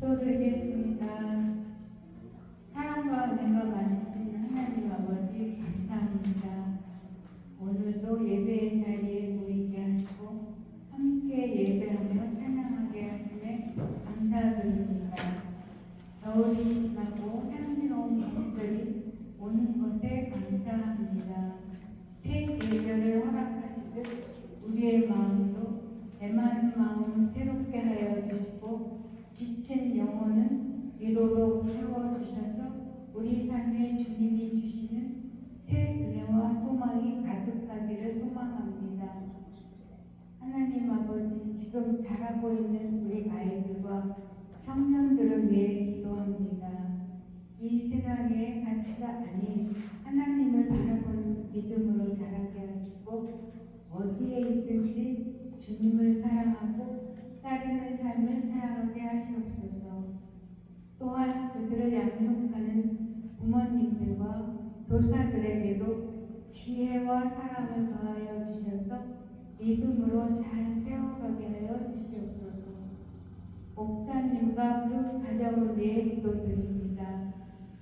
기도드리겠습니다. 사랑과 은혜가 많으신 하나님 아버지 감사합니다. 오늘도 예배의 자리에 모이게 하시고 함께 예배하며 찬양하게 하심에 감사드립니다. 겨울이 지나고 향기로운 봄들이 오는 것에 감사합니다. 새 계절을 허락하시듯 우리의 마음도 애만한 마음을 새롭게 하여 주시고 지친 영혼은 위로로 채워주셔서 우리 삶에 주님이 주시는 새 은혜와 소망이 가득하기를 소망합니다. 하나님 아버지, 지금 자라고 있는 우리 아이들과 청년들을 위해 기도합니다. 이 세상의 가치가 아닌 하나님을 바라보는 믿음으로 자라게 하시고 어디에 있든지 주님을 사랑하고 따르는 삶을 살아가게 하시옵소서. 또한 그들을 양육하는 부모님들과 교사들에게도 지혜와 사랑을 더하여 주셔서 믿음으로 잘 세워가게 하여 주시옵소서. 목사님과 그 가정을 위해 기도드립니다.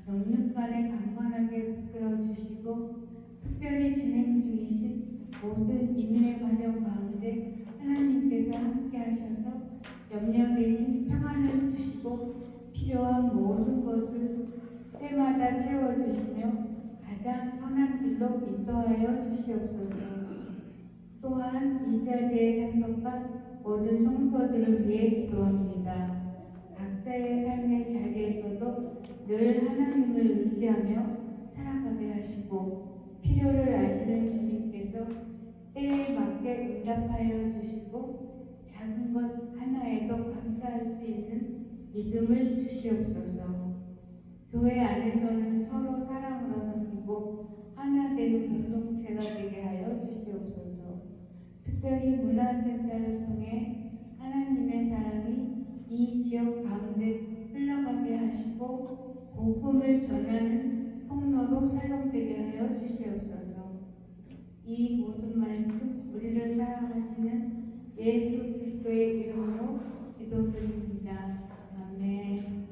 영육간에 강건하게 이끌어 주시고 특별히 진행 중이신 모든 인내 과정 가운데 하나님께서 함께 하셔서 염려 계신 평안을 주시고 필요한 모든 것을 때마다 채워주시며 가장 선한 길로 인도하여 주시옵소서. 또한 이 자리에 참석한 모든 성도들을 위해 기도합니다. 각자의 삶의 자리에서도 늘 하나님을 의지하며 살아가게 하시고 필요를 아시는 주님께서 때에 맞게 응답하여 주시고 작은 것 하나에도 감사할 수 있는 믿음을 주시옵소서. 교회 안에서는 서로 사랑으로 섬기고 하나 되는 공동체가 되게 하여 주시옵소서. 특별히 문화센터를 통해 하나님의 사랑이 이 지역 가운데 흘러가게 하시고 복음을 전하는 통로로 사용되게 하여 주시옵소서. 이 모든 말씀 우리를 사랑하시는 예수 그리스도의 이름으로 기도드립니다. 아멘.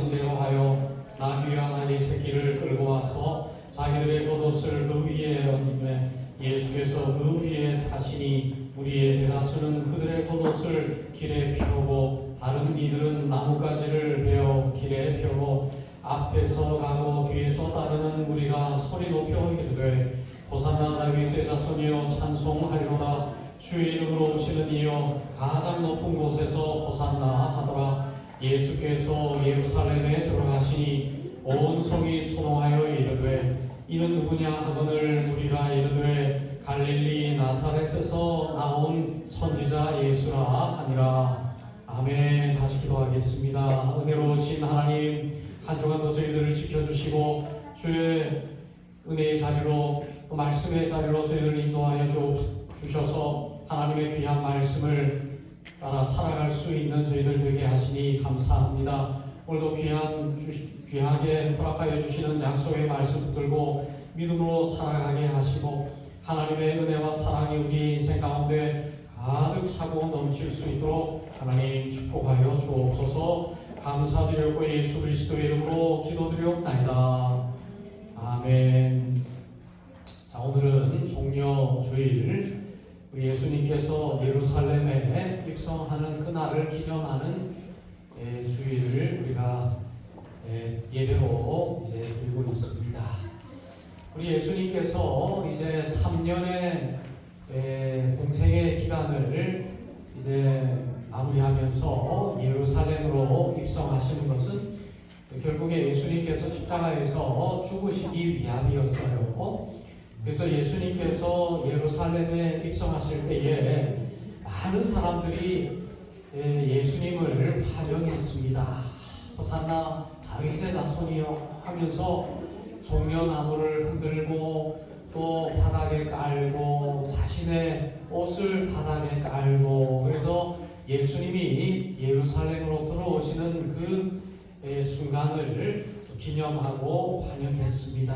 말씀하신 대로 하여 나 귀한 아이 새끼를 끌고 와서 자기들의 겉옷을 그 위에 얹으매 예수께서 그 위에 타시니 무리의 대다수는 그들의 겉옷을 길에 펴고 다른 이들은 나뭇가지를 베어 길에 펴고 앞에서 가고 뒤에서 따르는 무리가 소리 높여 이르되 호산나 다윗의 자손이여 찬송하리로다 주의 이름으로 오시는 이여 가장 높은 곳에서 호산나 하더라. 예수께서 예루살렘에 들어가시니 온 성이 소동하여 이르되 이는 누구냐 하거늘 무리가 이르되 갈릴리 나사렛에서 나온 선지자 예수라 하니라. 아멘. 다시 기도하겠습니다. 은혜로우신 하나님, 한 주간도 저희들을 지켜주시고 주의 은혜의 자리로 또 말씀의 자리로 저희들을 인도하여 주셔서 하나님의 귀한 말씀을 따라 살아갈 수 있는 저희들 되게 하시니 감사합니다. 오늘도 귀하게 허락하여 주시는 약속의 말씀 붙들고 믿음으로 살아가게 하시고 하나님의 은혜와 사랑이 우리 인생 가운데 가득 차고 넘칠 수 있도록 하나님 축복하여 주옵소서. 감사드렸고 예수 그리스도의 이름으로 기도드리옵나이다. 아멘. 자, 오늘은 종려주일, 우리 예수님께서 예루살렘에 입성하는 그날을 기념하는 주일을 우리가 예배로 이제 드리고 있습니다. 우리 예수님께서 이제 3년의 공생의 기간을 이제 마무리하면서 예루살렘으로 입성하시는 것은 결국에 예수님께서 십자가에서 죽으시기 위함이었어요. 그래서 예수님께서 예루살렘에 입성하실 때에 많은 사람들이 예수님을 환영했습니다. 호산나 다윗의 자손이여 하면서 종려나무를 흔들고 또 바닥에 깔고 자신의 옷을 바닥에 깔고, 그래서 예수님이 예루살렘으로 들어오시는 그 순간을 기념하고 환영했습니다.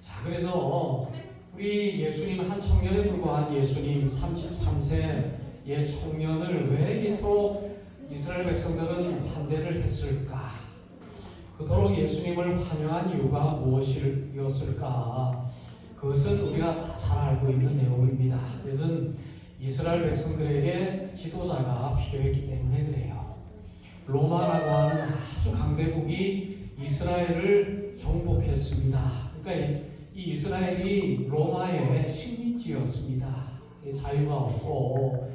자, 그래서 우리 예수님, 한 청년에 불과한 예수님 33세의 청년을 왜 이토록 이스라엘 백성들은 환대를 했을까? 그토록 예수님을 환영한 이유가 무엇이었을까? 그것은 우리가 다 잘 알고 있는 내용입니다. 그것은 이스라엘 백성들에게 지도자가 필요했기 때문에 그래요. 로마라고 하는 아주 강대국이 이스라엘을 정복했습니다. 그러니까 이 이스라엘이 로마의 식민지였습니다. 자유가 없고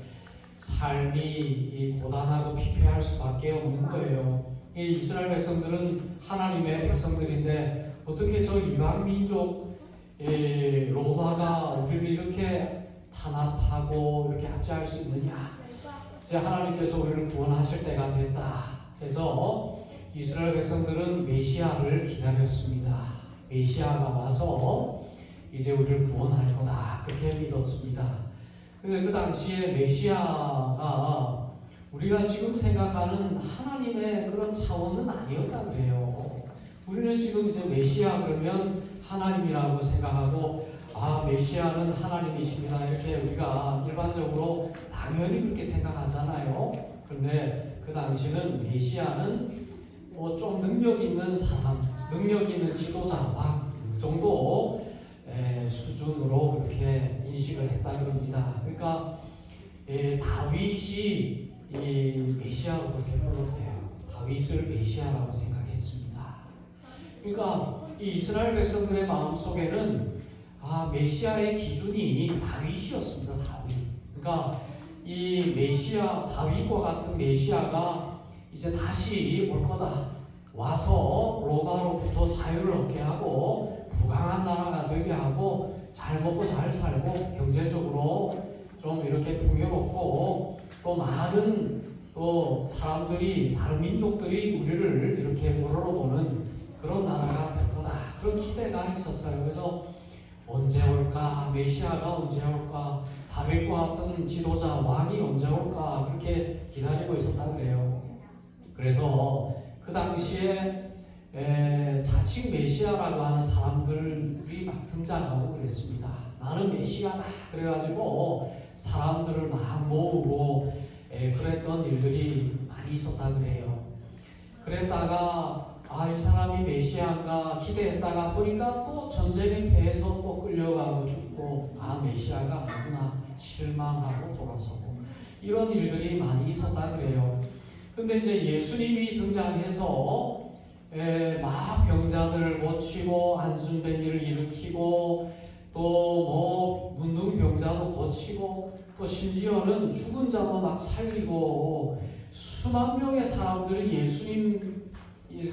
삶이 고단하고 피폐할 수밖에 없는 거예요. 이 이스라엘 백성들은 하나님의 백성들인데 어떻게 해서 이방 민족 로마가 우리를 이렇게 탄압하고 이렇게 압제할 수 있느냐? 이제 하나님께서 우리를 구원하실 때가 됐다 해서 이스라엘 백성들은 메시아를 기다렸습니다. 메시아가 와서 이제 우리를 구원할 거다, 그렇게 믿었습니다. 근데 그 당시에 메시아가 우리가 지금 생각하는 하나님의 그런 차원은 아니었다 그래요. 우리는 지금 이제 메시아 그러면 하나님이라고 생각하고, 아, 메시아는 하나님이십니다, 이렇게 우리가 일반적으로 당연히 그렇게 생각하잖아요. 그런데 그 당시는 메시아는 좀 능력 있는 사람, 능력 있는 지도자, 그 정도 수준으로 그렇게 인식을 했다 그럽니다. 그러니까 다윗이 이 메시아로 그렇게 불렀대요. 다윗을 메시아라고 생각했습니다. 그러니까 이 이스라엘 백성들의 마음속에는 메시아의 기준이 다윗이었습니다. 다윗. 그러니까 이 메시아, 다윗과 같은 메시아가 이제 다시 올 거다. 와서 로마로부터 자유를 얻게 하고 부강한 나라가 되게 하고 잘 먹고 잘 살고 경제적으로 좀 이렇게 풍요롭고 또 많은 또 사람들이, 다른 민족들이 우리를 이렇게 우러러보는 그런 나라가 될 거다, 그런 기대가 있었어요. 그래서 언제 올까? 메시아가 언제 올까? 다윗과 같은 지도자, 왕이 언제 올까? 그렇게 기다리고 있었다고 그래요. 그래서 그 당시에 자칭 메시아라고 하는 사람들이 막 등장하고 그랬습니다. 나는 메시아다 그래가지고 사람들을 막 모으고 그랬던 일들이 많이 있었다 그래요. 그랬다가 이 사람이 메시아인가 기대했다가 보니까 또 전쟁에 패해서 또 끌려가고 죽고 메시아가 아니구나 실망하고 돌아서고 이런 일들이 많이 있었다 그래요. 근데 이제 예수님이 등장해서 막 병자들을 고치고 안순뱅이를 일으키고 또 뭐 문둥병자도 고치고 또 심지어는 죽은 자도 막 살리고 수만 명의 사람들이 예수님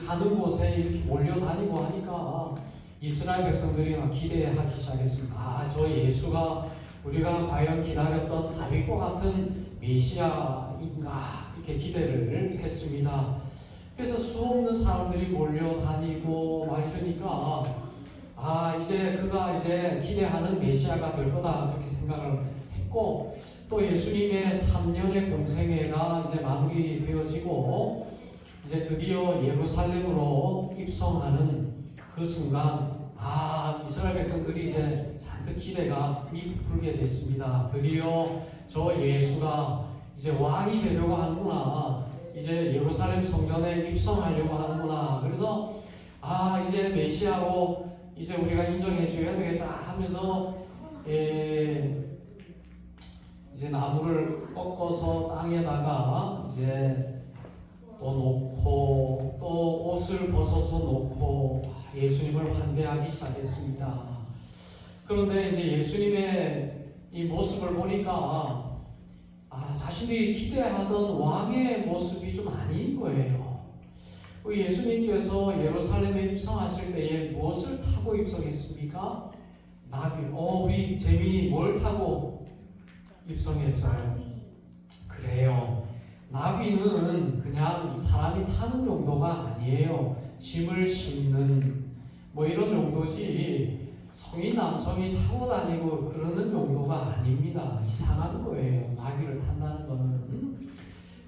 가는 곳에 이렇게 몰려다니고 하니까 이스라엘 백성들이 막 기대하기 시작했습니다. 저 예수가 우리가 과연 기다렸던 다윗과 같은 메시아인가 이렇게 기대를 했습니다. 그래서 수없는 사람들이 몰려다니고 막 이러니까 이제 그가 이제 기대하는 메시아가 될 거다 그렇게 생각을 했고 또 예수님의 3년의 공생애가 이제 마무리되어지고 이제 드디어 예루살렘으로 입성하는 그 순간 이스라엘 백성들이 이제 잔뜩 기대가 부풀게 됐습니다. 드디어 저 예수가 이제 왕이 되려고 하는구나. 이제 예루살렘 성전에 입성하려고 하는구나. 그래서 이제 메시아로 이제 우리가 인정해 줘야 되겠다 하면서 이제 나무를 꺾어서 땅에다가 이제 또 놓고 또 옷을 벗어서 놓고 예수님을 환대하기 시작했습니다. 그런데 이제 예수님의 이 모습을 보니까 자신들이 기대하던 왕의 모습이 좀 아닌 거예요. 예수님께서 예루살렘에 입성하실 때에 무엇을 타고 입성했습니까? 나귀. 우리 재민이 뭘 타고 입성했어요? 그래요. 나귀는 그냥 사람이 타는 용도가 아니에요. 짐을 싣는 뭐 이런 용도지 성인 남성이 타고 다니고 그러는 용도가 아닙니다. 이상한 거예요. 나귀를 탄다는 거는.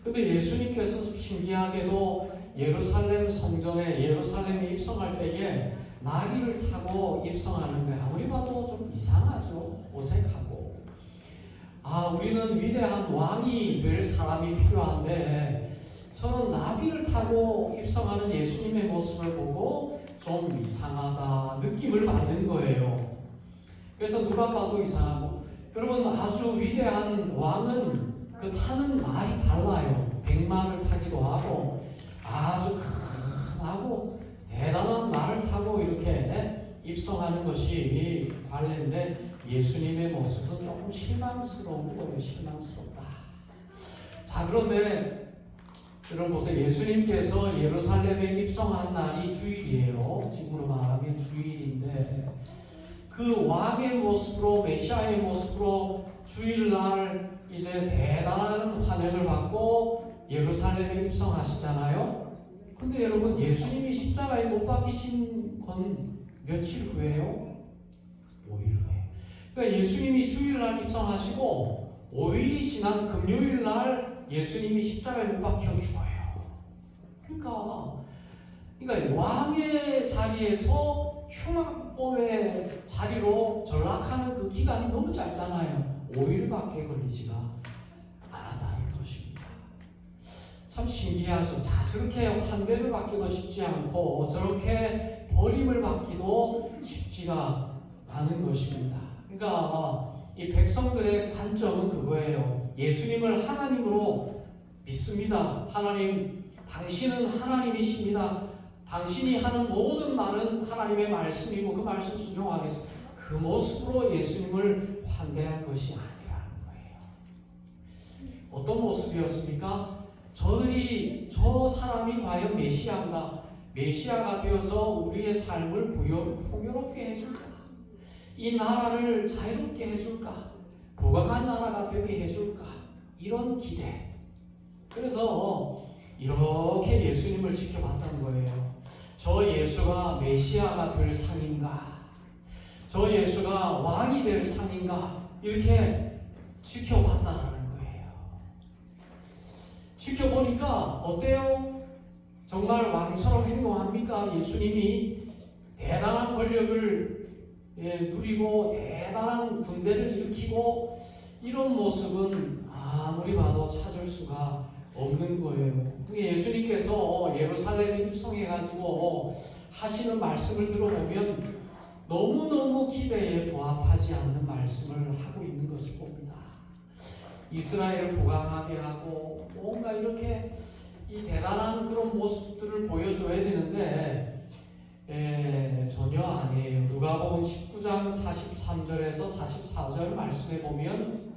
근데 예수님께서 신기하게도 예루살렘 성전에 예루살렘에 입성할 때에 나귀를 타고 입성하는 게 아무리 봐도 좀 이상하죠. 어색하고. 우리는 위대한 왕이 될 사람이 필요한데 저는 나귀를 타고 입성하는 예수님의 모습을 보고 좀 이상하다 느낌을 받는 거예요. 그래서 누가 봐도 이상하고 여러분 아주 위대한 왕은 그 타는 말이 달라요. 백마를 타기도 하고 아주 큰하고 대단한 말을 타고 이렇게 입성하는 것이 관례인데 예수님의 모습은 조금 실망스러운 거예요. 실망스럽다. 자, 그런데 여러분 보세요. 예수님께서 예루살렘에 입성한 날이 주일이에요. 지금으로 말하면 주일인데 그 왕의 모습으로 메시아의 모습으로 주일날 이제 대단한 환영을 받고 예루살렘에 입성하시잖아요. 근데 여러분 예수님이 십자가에 못 박히신 건 며칠 후에요? 5일 후에. 그러니까 예수님이 주일날 입성하시고 5일이 지난 금요일날 예수님이 십자가에 못 박혀 죽어요. 그러니까 왕의 자리에서 흉악범의 자리로 전락하는 그 기간이 너무 짧잖아요. 5일밖에 걸리지가 않았다는 것입니다. 참 신기하죠. 저렇게 환대를 받기도 쉽지 않고 저렇게 버림을 받기도 쉽지가 않은 것입니다. 그러니까 이 백성들의 관점은 그거예요. 예수님을 하나님으로 믿습니다. 하나님, 당신은 하나님이십니다. 당신이 하는 모든 말은 하나님의 말씀이고 그 말씀 순종하겠습니다. 그 모습으로 예수님을 환대한 것이 아니라는 거예요. 어떤 모습이었습니까? 저 사람이 과연 메시아인가? 메시아가 되어서 우리의 삶을 풍요롭게 해줄까? 이 나라를 자유롭게 해줄까? 부강한 나라가 되게 해줄까? 이런 기대. 그래서 이렇게 예수님을 지켜봤다는 거예요. 저 예수가 메시아가 될 상인가? 저 예수가 왕이 될 상인가? 이렇게 지켜봤다는 거예요. 지켜보니까 어때요? 정말 왕처럼 행동합니까? 예수님이 대단한 권력을 누리고 대단한 군대를 일으키고 이런 모습은 아무리 봐도 찾을 수가 없는 거예요. 예수님께서 예루살렘에 입성해가지고 하시는 말씀을 들어보면 너무너무 기대에 부합하지 않는 말씀을 하고 있는 것을 봅니다. 이스라엘을 부강하게 하고 뭔가 이렇게 이 대단한 그런 모습들을 보여줘야 되는데 전혀 아니에요. 누가복음 19장 43절에서 44절 말씀에 보면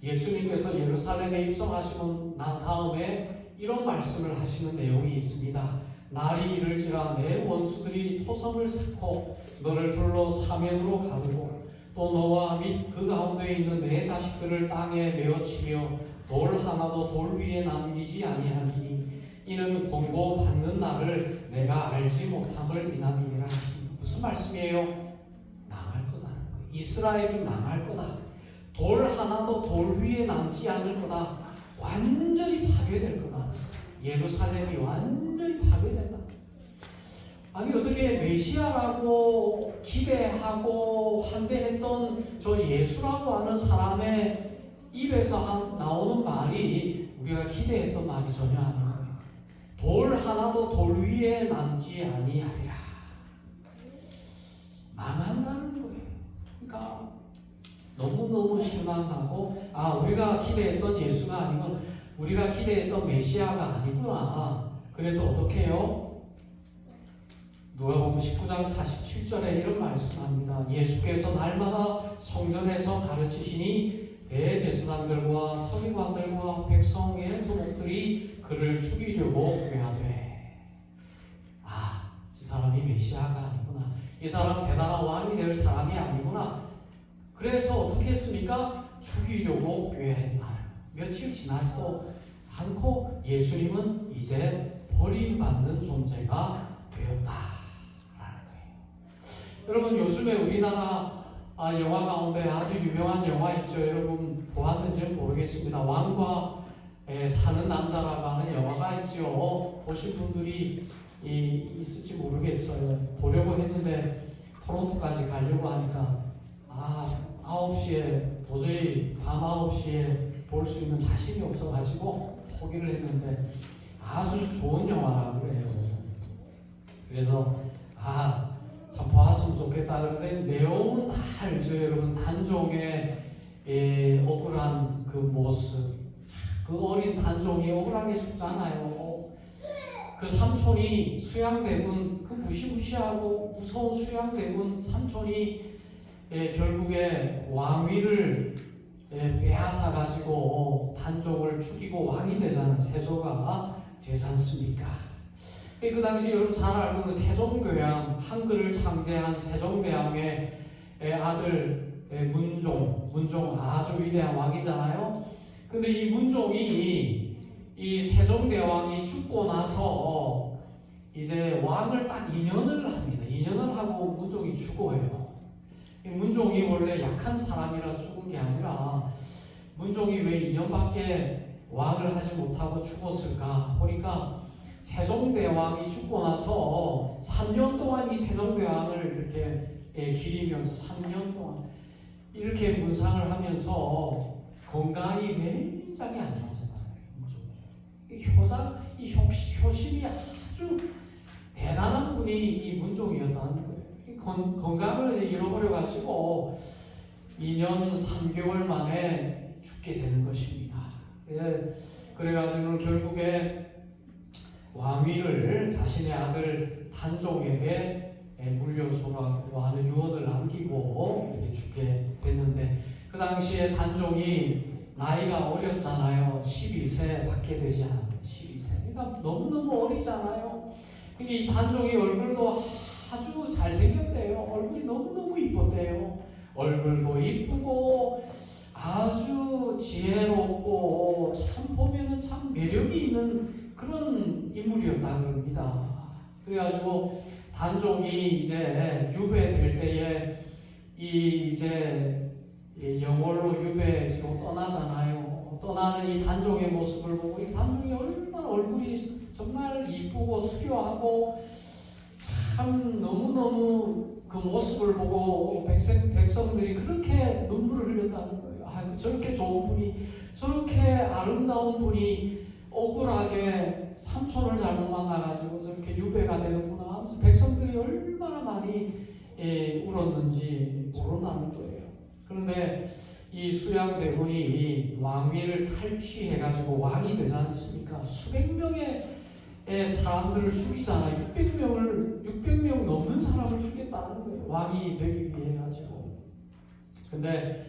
예수님께서 예루살렘에 입성하시고 난 다음에 이런 말씀을 하시는 내용이 있습니다. 날이 이를지라 내 원수들이 토성을 쌓고 너를 불러 사면으로 가두고 또 너와 및 그 가운데 있는 내 자식들을 땅에 메어치며 돌 하나도 돌 위에 남기지 아니하니 이는 권고받는 날을 내가 알지 못함을 인함이니라 하십니다. 무슨 말씀이에요? 망할 거다는 거예요. 이스라엘이 망할 거다. 돌 하나도 돌 위에 남지 않을 거다. 완전히 파괴될 거다. 예루살렘이 완전히 파괴된다. 아니 어떻게 메시아라고 기대하고 환대했던 저 예수라고 하는 사람의 입에서 나오는 말이 우리가 기대했던 말이 전혀 아니에요. 돌 하나도 돌 위에 남지 아니하리라. 망한다는 거예요. 그러니까 너무너무 실망하고 우리가 기대했던 예수가 아니고 우리가 기대했던 메시아가 아니구나. 그래서 어떻게 해요? 누가복음 19장 47절에 이런 말씀합니다. 예수께서 날마다 성전에서 가르치시니 대제사장들과 서기관들과 백성의 두목들이 그를 죽이려고 꾀하되 이 사람이 메시아가 아니구나. 이 사람 대단한 왕이 될 사람이 아니구나. 그래서 어떻게 했습니까? 죽이려고 꾀했다. 며칠 지나지도 않고 예수님은 이제 버림받는 존재가 되었다라는 거예요. 여러분 요즘에 우리나라 영화 가운데 아주 유명한 영화 있죠. 여러분 보았는지는 모르겠습니다. 왕과 사는 남자라고 하는 영화가 있죠. 보신 분들이 있을지 모르겠어요. 보려고 했는데 토론토까지 가려고 하니까 9시에 도저히 밤 9시에 볼 수 있는 자신이 없어가지고 포기를 했는데 아주 좋은 영화라고 그래요. 그래서 참 보았으면 좋겠다 그러는데 내용은 다 알죠. 여러분 단종의 억울한 그 모습, 그 어린 단종이 억울하게 죽잖아요. 그 삼촌이 수양대군, 그 무시무시하고 무서운 수양대군 삼촌이 결국에 왕위를 빼앗아 가지고 단종을 죽이고 왕이 되자는 세조가 되지 않습니까? 그 당시 여러분 잘 알고 있는 세종대왕, 한글을 창제한 세종대왕의 아들 문종 아주 위대한 왕이잖아요. 근데 이 문종이 이 세종대왕이 죽고 나서 이제 왕을 딱 2년을 합니다. 2년을 하고 문종이 죽어요. 문종이 원래 약한 사람이라 죽은 게 아니라 문종이 왜 2년밖에 왕을 하지 못하고 죽었을까 보니까 세종대왕이 죽고 나서 3년 동안 이 세종대왕을 이렇게 기리면서 3년 동안 이렇게 문상을 하면서 건강이 굉장히 안 좋아졌다는 거예요. 이 효심이 아주 대단한 분이 이 문종이었다는 거예요. 건강을 잃어버려가지고 2년 3개월 만에 죽게 되는 것입니다. 그래가지고 결국에 왕위를 자신의 아들 단종에게 물려주라고 하는 유언을 남기고 죽게 됐는데 그 당시에 단종이 나이가 어렸잖아요. 12세 밖에 되지 않았는데 12세. 그러니까 너무너무 어리잖아요. 이 단종이 얼굴도 아주 잘생겼대요. 얼굴이 너무너무 이뻤대요. 얼굴도 이쁘고 아주 지혜롭고 참 보면은 참 매력이 있는 그런 인물이었다고 합니다. 그래가지고 단종이 이제 유배될 때에 이제 영월로 유배지로 떠나잖아요. 떠나는 이 단종의 모습을 보고 이 단종이 얼마나 얼굴이 정말 이쁘고 수려하고 참 너무너무 그 모습을 보고 백성들이 그렇게 눈물을 흘렸다는 거예요. 저렇게 좋은 분이, 저렇게 아름다운 분이 억울하게 삼촌을 잘못 만나가지고 저렇게 유배가 되는구나 하면서 백성들이 얼마나 많이 울었는지 모른다는 거예요. 그런데 이 수양대군이 왕위를 탈취해가지고 왕이 되지 않습니까? 수백 명의 사람들을 죽이잖아요. 600명 넘는 사람을 죽였다는 거예요. 왕이 되기 위해 가지고. 근데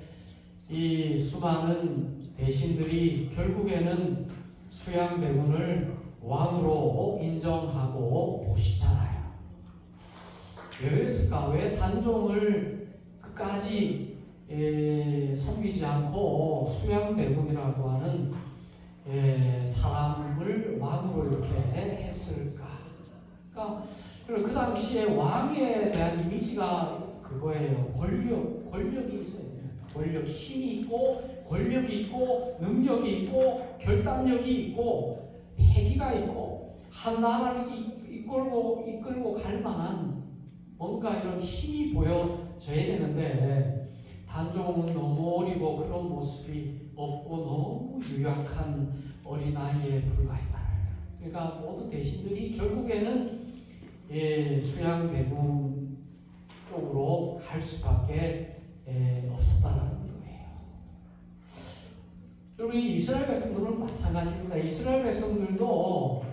이 수많은 대신들이 결국에는 수양대군을 왕으로 인정하고 모시잖아요. 왜 그랬을까? 왜 단종을 끝까지 섬기지 않고 수양대군이라고 하는 사람을 왕으로 이렇게 했을까? 그러니까 그 당시에 왕에 대한 이미지가 그거예요. 권력이 있어요. 권력, 힘이 있고, 권력이 있고, 능력이 있고, 결단력이 있고, 패기가 있고, 한 나라를 이끌고 갈 만한 뭔가 이런 힘이 보여져야 되는데, 단종은 너무 어리고 그런 모습이 없고 너무 유약한 어린아이에 불과했다. 그러니까 모든 대신들이 결국에는 수양대군 쪽으로 갈 수밖에 없었다는 거예요. 여러분, 이스라엘 백성들은 마찬가지입니다. 이스라엘 백성들도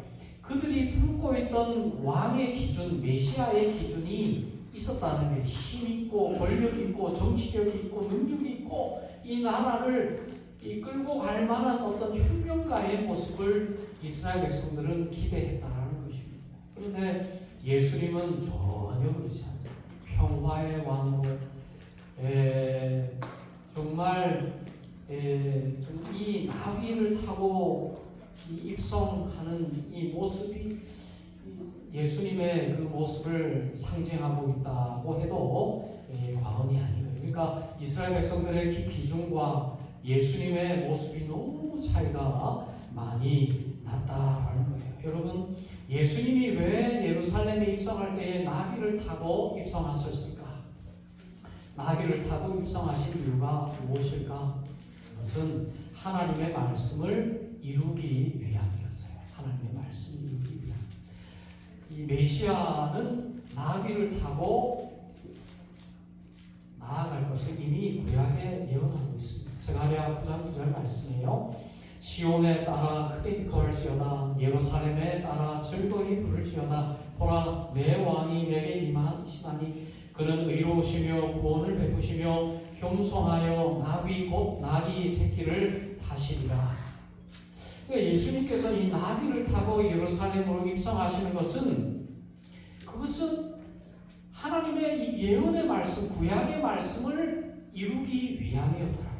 그들이 품고 있던 왕의 기준, 메시아의 기준이 있었다는 거예요. 힘 있고 권력 있고 정치력이 있고 능력이 있고 이 나라를 이끌고 갈 만한 어떤 혁명가의 모습을 이스라엘 백성들은 기대했다는 것입니다. 그런데 예수님은 전혀 그렇지 않죠. 평화의 왕으로 정말 이 나귀를 타고 입성하는 이 모습이 예수님의 그 모습을 상징하고 있다고 해도 과언이 아니에요. 그러니까 이스라엘 백성들의 기준과 예수님의 모습이 너무 차이가 많이 났다는 거예요. 여러분, 예수님이 왜 예루살렘에 입성할 때에 나귀를 타고 입성하셨을까? 나귀를 타고 입성하신 이유가 무엇일까? 그것은 하나님의 말씀을 이루기 위함이었어요. 하나님의 말씀을 이루기 위함. 이 메시아는 나귀를 타고 나아갈 것을 이미 구약에 예언하고 있습니다. 스가랴 9장 9절 말씀이에요. 시온에 따라 크게 기뻐할지어다 예루살렘에 따라 즐거이 부를지어다 보라 내 왕이 내게 임하시나니 그는 의로우시며 구원을 베푸시며 겸손하여 나귀 곧 나귀 새끼를 타시리라. 그러니까 예수님께서 이 나귀를 타고 예루살렘으로 입성하시는 것은 그것은 하나님의 이 예언의 말씀, 구약의 말씀을 이루기 위함이었다는 거예요.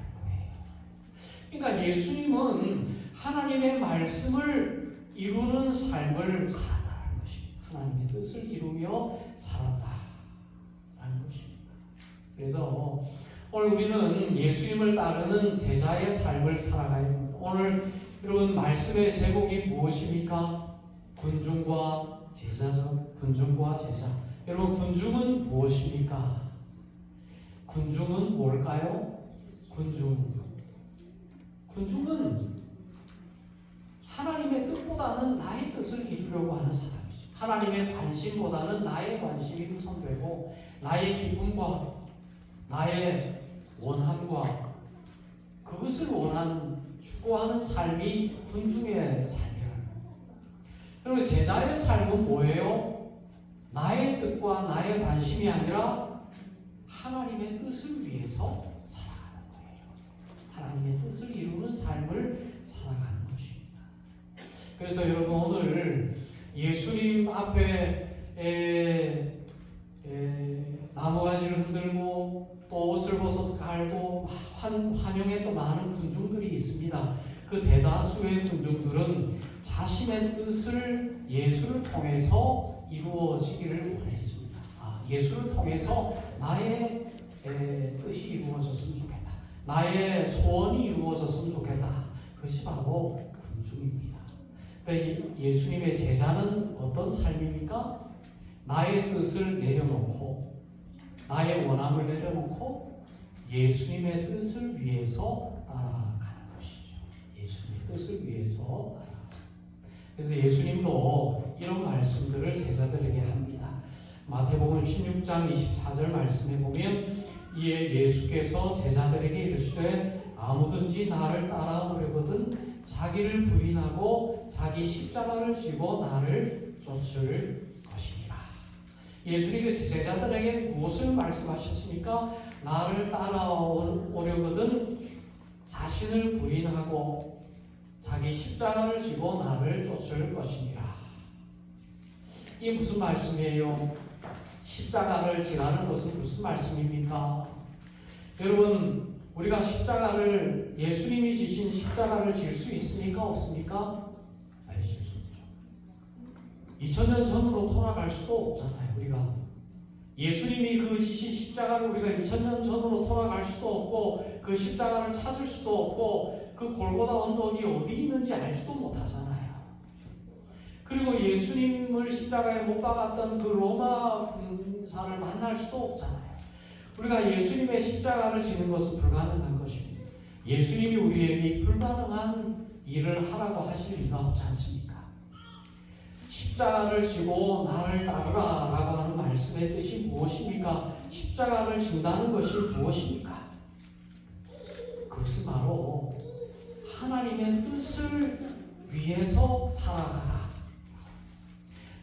그러니까 예수님은 하나님의 말씀을 이루는 삶을 살았다는 것입니다. 하나님의 뜻을 이루며 살았다는 것입니다. 그래서 오늘 우리는 예수님을 따르는 제자의 삶을 살아가야 합니다. 오늘 여러분 말씀의 제목이 무엇입니까? 군중과 제자죠. 군중과 제자. 여러분 군중은 무엇입니까? 군중은 뭘까요? 군중은 하나님의 뜻보다는 나의 뜻을 이루려고 하는 사람이죠. 하나님의 관심보다는 나의 관심이 우선되고 나의 기쁨과 나의 원함과 그것을 추구하는 삶이 군중의 삶이라는 거예요. 여러분 제자의 삶은 뭐예요? 나의 뜻과 나의 관심이 아니라 하나님의 뜻을 위해서 살아가는 거예요. 하나님의 뜻을 이루는 삶을 살아가는 것입니다. 그래서 여러분 오늘 예수님 앞에 나무가지를 흔들고 또 옷을 벗어서 갈고 환영했던 많은 군중들이 있습니다. 그 대다수의 군중들은 자신의 뜻을 예수를 통해서 이루어지기를 원했습니다. 예수를 통해서 나의 뜻이 이루어졌으면 좋겠다. 나의 소원이 이루어졌으면 좋겠다. 그것이 바로 군중입니다. 예수님의 제자는 어떤 삶입니까? 나의 뜻을 내려놓고 나의 원함을 내려놓고 예수님의 뜻을 위해서 따라가는 것이죠. 예수님의 뜻을 위해서 따라가는 그래서 예수님도 이런 말씀들을 제자들에게 합니다. 마태복음 16장 24절 말씀에 보면 이에 예수께서 제자들에게 이르시되 아무든지 나를 따라오려거든 자기를 부인하고 자기 십자가를 지고 나를 쫓을 것이니라. 예수님께서 제자들에게 무엇을 말씀하셨습니까? 나를 따라오려거든 자신을 부인하고 자기 십자가를 지고 나를 쫓을 것이니라. 이게 무슨 말씀이에요? 십자가를 지라는 것은 무슨 말씀입니까? 여러분, 우리가 십자가를, 예수님이 지신 십자가를 질 수 있습니까? 없습니까? 아니, 질 수 없죠. 2000년 전으로 돌아갈 수도 없잖아요. 우리가 예수님이 그 지신 십자가를 우리가 2000년 전으로 돌아갈 수도 없고 그 십자가를 찾을 수도 없고 그 골고다 언덕이 어디 있는지 알지도 못하잖아요. 그리고 예수님을 십자가에 못 박았던 그 로마 군사를 만날 수도 없잖아요. 우리가 예수님의 십자가를 지는 것은 불가능한 것입니다. 예수님이 우리에게 불가능한 일을 하라고 하실 리가 없지 않습니까? 십자가를 지고 나를 따르라 라고 하는 말씀의 뜻이 무엇입니까? 십자가를 진다는 것이 무엇입니까? 그것은 바로 하나님의 뜻을 위해서 살아가라.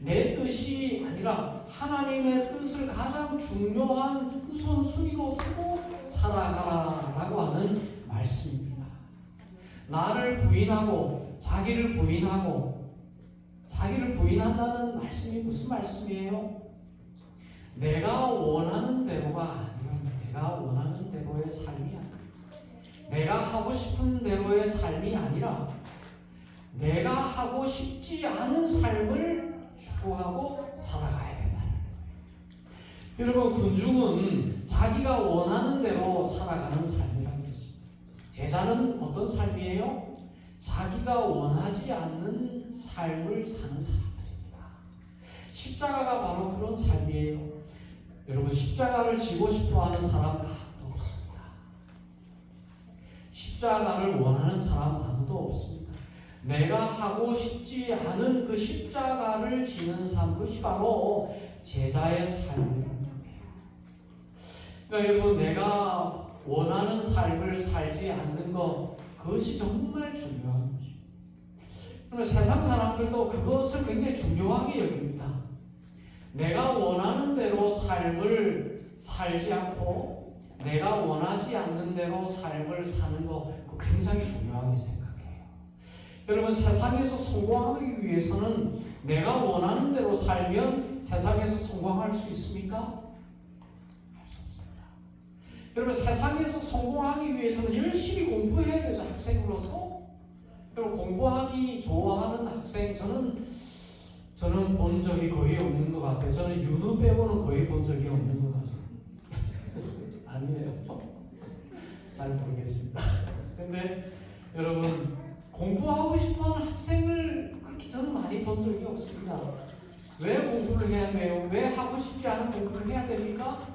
내 뜻이 아니라 하나님의 뜻을 가장 중요한 우선순위로 두고 살아가라 라고 하는 말씀입니다. 나를 부인하고 자기를 부인한다는 말씀이 무슨 말씀이에요? 내가 원하는 대로가 아니라 내가 원하는 대로의 삶이 아니라 내가 하고 싶은 대로의 삶이 아니라 내가 하고 싶지 않은 삶을 추구하고 살아가야 된다는 거예요. 여러분, 군중은 자기가 원하는 대로 살아가는 삶이라는 것입니다. 제자는 어떤 삶이에요? 자기가 원하지 않는 삶을 사는 사람들입니다. 십자가가 바로 그런 삶이에요. 여러분, 십자가를 지고 싶어하는 사람 아무도 없습니다. 십자가를 원하는 사람 아무도 없습니다. 내가 하고 싶지 않은 그 십자가를 지는 삶, 그것이 바로 제자의 삶입니다. 그러니까 여러분, 내가 원하는 삶을 살지 않는 것, 그것이 정말 중요한 것입니다. 그러면 세상 사람들도 그것을 굉장히 중요하게 여깁니다. 내가 원하는 대로 삶을 살지 않고 내가 원하지 않는 대로 삶을 사는 것, 굉장히 중요하게 생각해요. 여러분, 세상에서 성공하기 위해서는 내가 원하는 대로 살면 세상에서 성공할 수 있습니까? 할 수 없습니다. 여러분, 세상에서 성공하기 위해서는 열심히 공부해야 되죠. 학생으로서. 여러분, 공부하기 좋아하는 학생, 저는 본 적이 거의 없는 것 같아요. 저는 윤우 빼고는 거의 본 적이 없는 것 같아요. 아니에요. 잘 모르겠습니다. 근데 여러분, 공부하고 싶어하는 학생을 그렇게 저는 많이 본 적이 없습니다. 왜 공부를 해야 돼요? 왜 하고 싶지 않은 공부를 해야 됩니까?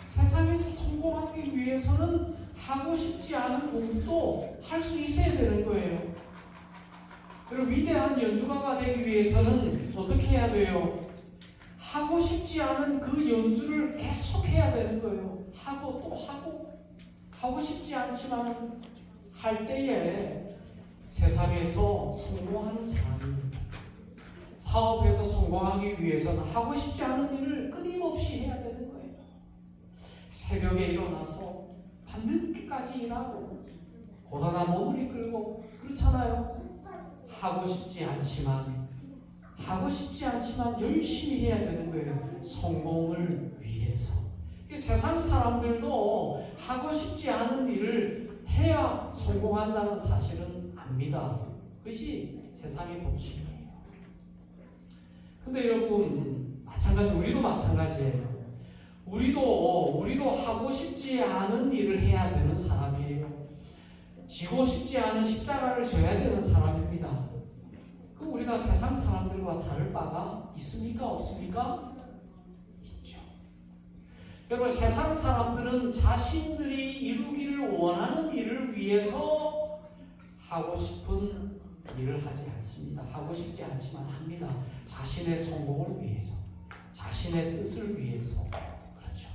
세상에서 성공하기 위해서는 하고 싶지 않은 공부도 할 수 있어야 되는 거예요. 그리고 위대한 연주가가 되기 위해서는 어떻게 해야 돼요? 하고 싶지 않은 그 연주를 계속 해야 되는 거예요. 하고 또 하고 싶지 않지만 할 때에 세상에서 성공하는 사람입니다. 사업에서 성공하기 위해서는 하고 싶지 않은 일을 끊임없이 해야 되는 거예요. 새벽에 일어나서 밤늦게까지 일하고 고단한 몸을 이끌고 그렇잖아요. 하고 싶지 않지만 열심히 해야 되는 거예요. 성공을 위해서. 세상 사람들도 하고 싶지 않은 일을 해야 성공한다는 사실은 압니다. 그것이 세상의 법칙이에요. 근데 여러분, 우리도 마찬가지예요. 우리도 하고 싶지 않은 일을 해야 되는 사람이에요. 지고 싶지 않은 십자가를 져야 되는 사람입니다. 그럼 우리가 세상 사람들과 다를 바가 있습니까? 없습니까? 있죠. 여러분, 세상 사람들은 자신들이 이루기를 원하는 일을 위해서 하고 싶은 일을 하지 않습니다. 하고 싶지 않지만 합니다. 자신의 성공을 위해서, 자신의 뜻을 위해서. 그렇죠.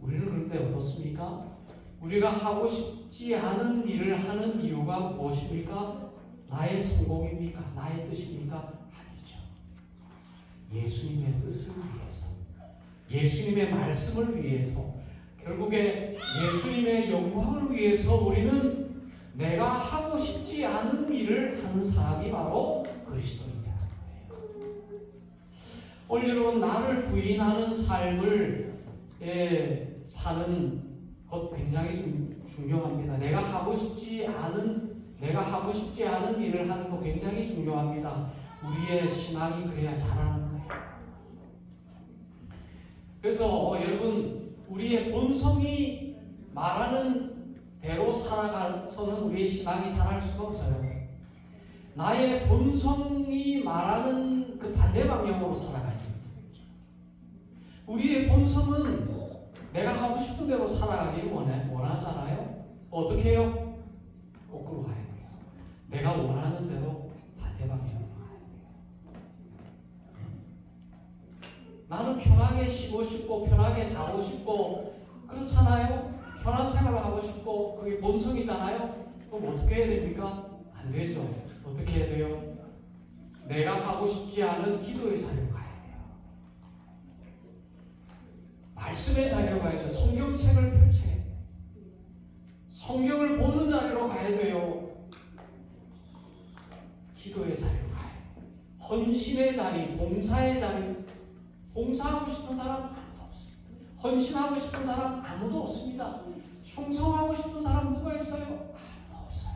우리는 그런데 어떻습니까? 우리가 하고 싶지 않은 일을 하는 이유가 무엇입니까? 나의 성공입니까? 나의 뜻입니까? 아니죠. 예수님의 뜻을 위해서, 예수님의 말씀을 위해서, 결국에 예수님의 영광을 위해서 우리는 내가 하고 싶지 않은 일을 하는 사람이 바로 그리스도인이라는 거예요. 오늘 여러분, 나를 부인하는 삶을 사는 것 굉장히 중요합니다. 내가 하고 싶지 않은 일을 하는 거 굉장히 중요합니다. 우리의 신앙이 그래야 자라는 거예요. 그래서 여러분, 우리의 본성이 말하는 대로 살아가서는 우리의 신앙이 자랄 수가 없어요. 나의 본성이 말하는 그 반대 방향으로 살아가야 됩니다. 우리의 본성은 내가 하고 싶은 대로 살아가기를 원하잖아요. 어떻게 해요? 거꾸로 가야 돼요. 내가 원하는 대로 반대 방향으로 가야 돼요. 나는 편하게 쉬고 싶고 편하게 자고 싶고 그렇잖아요. 편한 생활을 하고 싶고 그게 본성이잖아요. 그럼 어떻게 해야 됩니까? 안 되죠. 어떻게 해야 돼요? 내가 하고 싶지 않은 기도의 자리로 가야 돼요. 말씀의 자리로 가야 돼요. 성경책을 펼쳐야 돼요. 성경을 보는 자리로 가야 돼요. 기도의 자리로 가야 돼요. 헌신의 자리, 봉사의 자리. 봉사하고 싶은 사람 아무도 없습니다. 헌신하고 싶은 사람 아무도 없습니다. 충성하고 싶은 사람 누가 있어요? 아무도 없어요.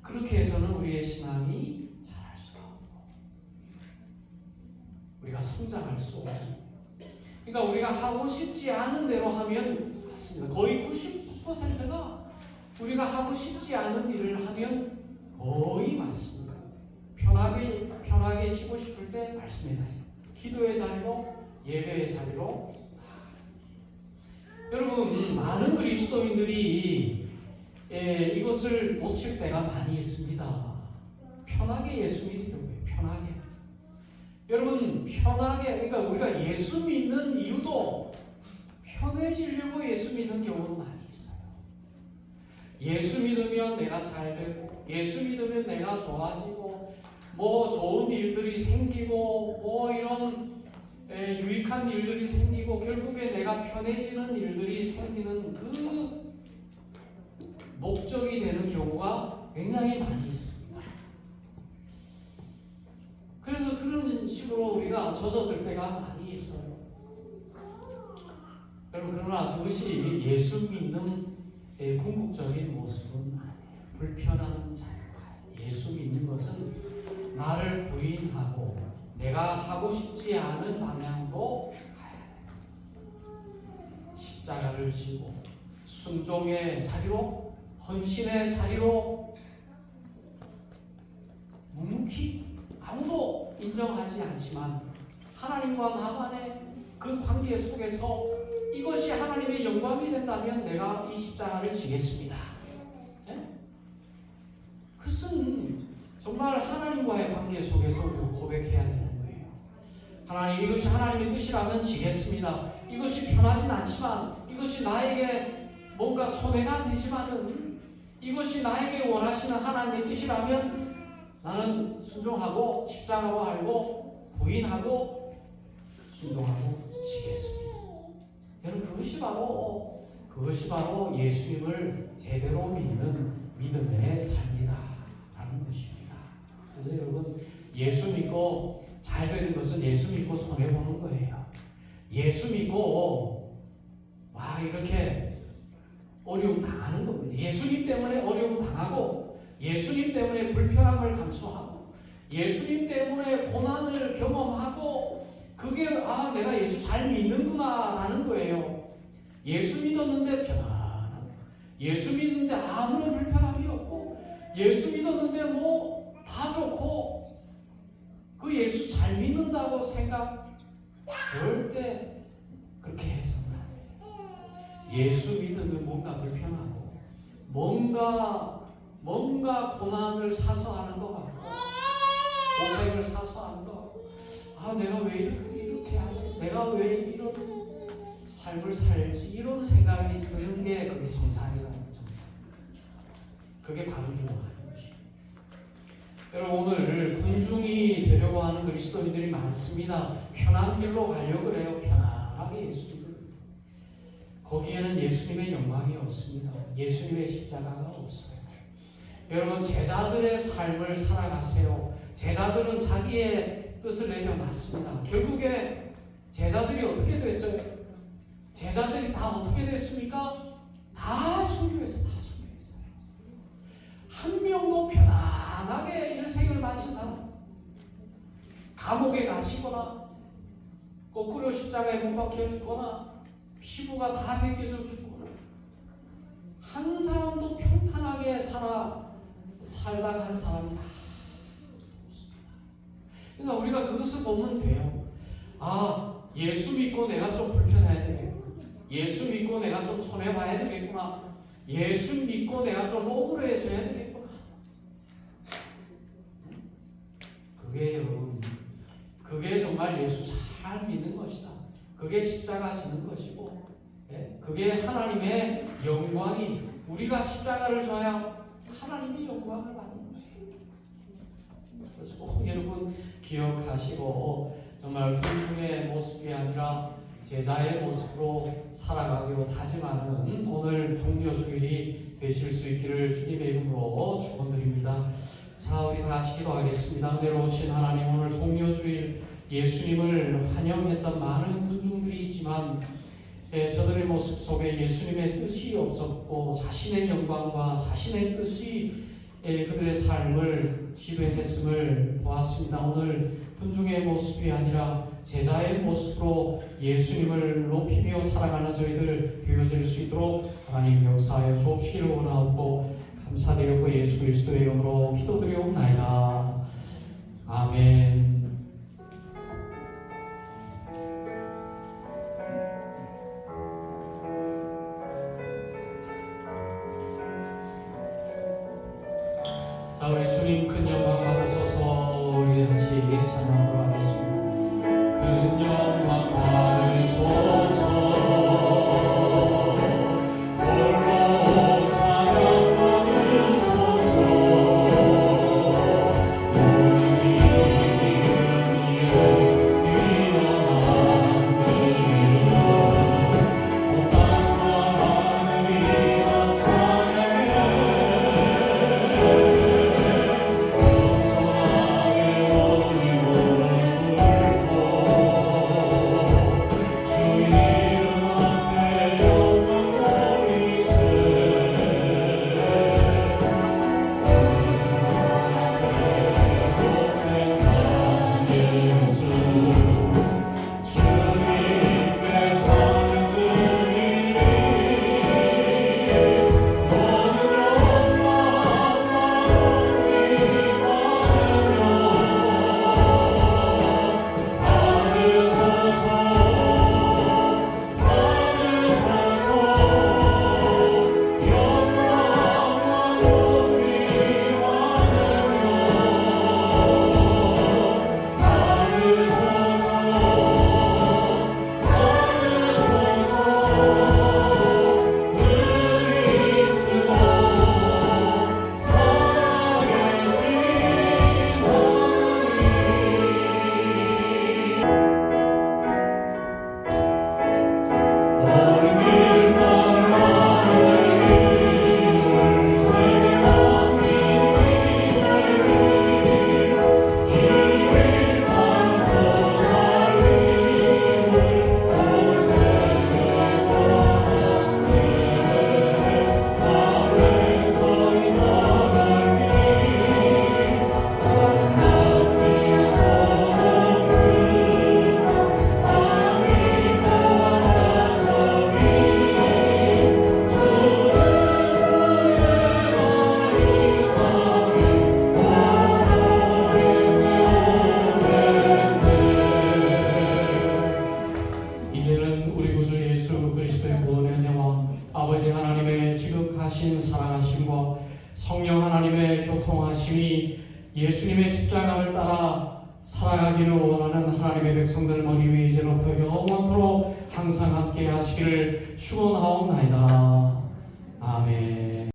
그렇게 해서는 우리의 신앙이 자랄 수가 없고 우리가 성장할 수 없고, 그러니까 우리가 하고 싶지 않은 대로 하면 맞습니다. 거의 90%가 우리가 하고 싶지 않은 일을 하면 거의 맞습니다. 편하게 쉬고 싶을 때 말씀의 자리, 기도의 자리로, 예배의 자리로. 여러분, 많은 그리스도인들이 이것을 놓칠 때가 많이 있습니다. 편하게 예수 믿으려고 해요. 편하게. 여러분, 편하게, 그러니까 우리가 예수 믿는 이유도 편해지려고 예수 믿는 경우도 많이 있어요. 예수 믿으면 내가 잘 되고, 예수 믿으면 내가 좋아지고, 뭐 좋은 일들이 생기고, 뭐 이런 유익한 일들이 생기고, 결국에 내가 편해지는 일들이 생기는 그 목적이 되는 경우가 굉장히 많이 있습니다. 그래서 그런 식으로 우리가 젖어들 때가 많이 있어요. 여러분, 그러나 그것이 예수 믿는 궁극적인 모습은 아니에요. 불편한 자유가. 예수 믿는 것은 나를 부인하고 내가 하고 싶지 않은 방향으로 가야 돼요. 십자가를 지고 순종의 자리로, 헌신의 자리로 묵묵히, 아무도 인정하지 않지만 하나님과 나만의 그 관계 속에서 이것이 하나님의 영광이 된다면 내가 이 십자가를 지겠습니다. 네? 그것은 정말 하나님과의 관계 속에서 고백해야 되는 거예요. 하나님, 이것이 하나님의 뜻이라면 지겠습니다. 이것이 편하진 않지만, 이것이 나에게 뭔가 손해가 되지만은, 이것이 나에게 원하시는 하나님의 뜻이라면 나는 순종하고 십자가로 알고 부인하고 순종하고 지겠습니다. 여러분, 그것이 바로 예수님을 제대로 믿는 믿음의 삶이다라는 것입니다. 그래서 여러분, 예수 믿고 잘 되는 것은 예수 믿고 손해 보는 거예요. 예수 믿고 이렇게 어려움 당하는 겁니다. 예수님 때문에 어려움 당하고, 예수님 때문에 불편함을 감수하고, 예수님 때문에 고난을 경험하고, 그게 내가 예수 잘 믿는구나 라는 거예요. 예수 믿었는데 편안하고, 예수 믿는데 아무런 불편함이 없고, 예수 믿었는데 뭐 다 좋고, 그 예수 잘 믿는다고 생각 절대 그렇게 해서는 안 돼요. 예수 믿으면 뭔가 불편하고, 뭔가 뭔가 고난을 사서 하는 것 같고 고생을 사서 하는 것 같고 내가 왜 이렇게 하지? 내가 왜 이런 삶을 살지? 이런 생각이 드는 게 그게 정상이라는 거죠. 정상. 그게 바로 기록하는 것이에요. 여러분 오늘 군중이 되려고 하는 그리스도인들이 많습니다. 편한 길로 가려고 그래요. 편안하게 예수님을. 거기에는 예수님의 영광이 없습니다. 예수님의 십자가가 없어요. 여러분 제자들의 삶을 살아가세요. 제자들은 자기의 뜻을 내려놨습니다. 결국에 제자들이 어떻게 됐어요? 제자들이 다 어떻게 됐습니까? 다 순교했어요. 한 명도 편안하게 일생을 마친 사람, 감옥에 갇히거나 거꾸로 십자가에 못 박혀 죽거나 피부가 다 벗겨져 죽거나 한 사람도 평탄하게 살다 간 사람이 없습니다. 그러니까 우리가 그것을 보면 돼요. 예수 믿고 내가 좀 불편해야 되겠구나. 예수 믿고 내가 좀 손해봐야 되겠구나. 예수 믿고 내가 좀 억울해져야 되겠구나. 그게 여러분, 그게 정말 예수 잘 믿는 것이다. 그게 십자가 지는 것이고, 그게 하나님의 영광이, 우리가 십자가를 져야 하나님이 영광을 받는 것이에요. 그래서 꼭 여러분 기억하시고 정말 군중의 모습이 아니라 제자의 모습으로 살아가기로 다짐하는 오늘 종료주일이 되실 수 있기를 주님의 이름으로 축원드립니다. 자, 우리 다시 기도하겠습니다. 은혜로 오신 하나님, 오늘 종료주일 예수님을 환영했던 많은 군중들이 있지만 저들의 모습 속에 예수님의 뜻이 없었고 자신의 영광과 자신의 뜻이 그들의 삶을 지배했음을 보았습니다. 오늘 군중의 모습이 아니라 제자의 모습으로 예수님을 높이며 살아가는 저희들 되어질 수 있도록 하나님 역사하여 주옵시기를 원하옵고 감사드렸고 예수 그리스도의 이름으로 기도드리옵나이다. 아멘. 자, 우리 주님 큰 영광 받으소서. 우리 다시 찬양하도록 하겠습니다. 큰 영광 받으소서. 홀로 찬양 받으소서. 우리 위에 뛰어난 이름 온 땅과 하늘이 다 찬양해. 아버지 하나님의 지극하신 사랑하심과 성령 하나님의 교통하심이 예수님의 십자가를 따라 살아가기를 원하는 하나님의 백성들 머리 위에 이제로부터 영원토록 항상 함께 하시기를 축원하옵나이다. 아멘.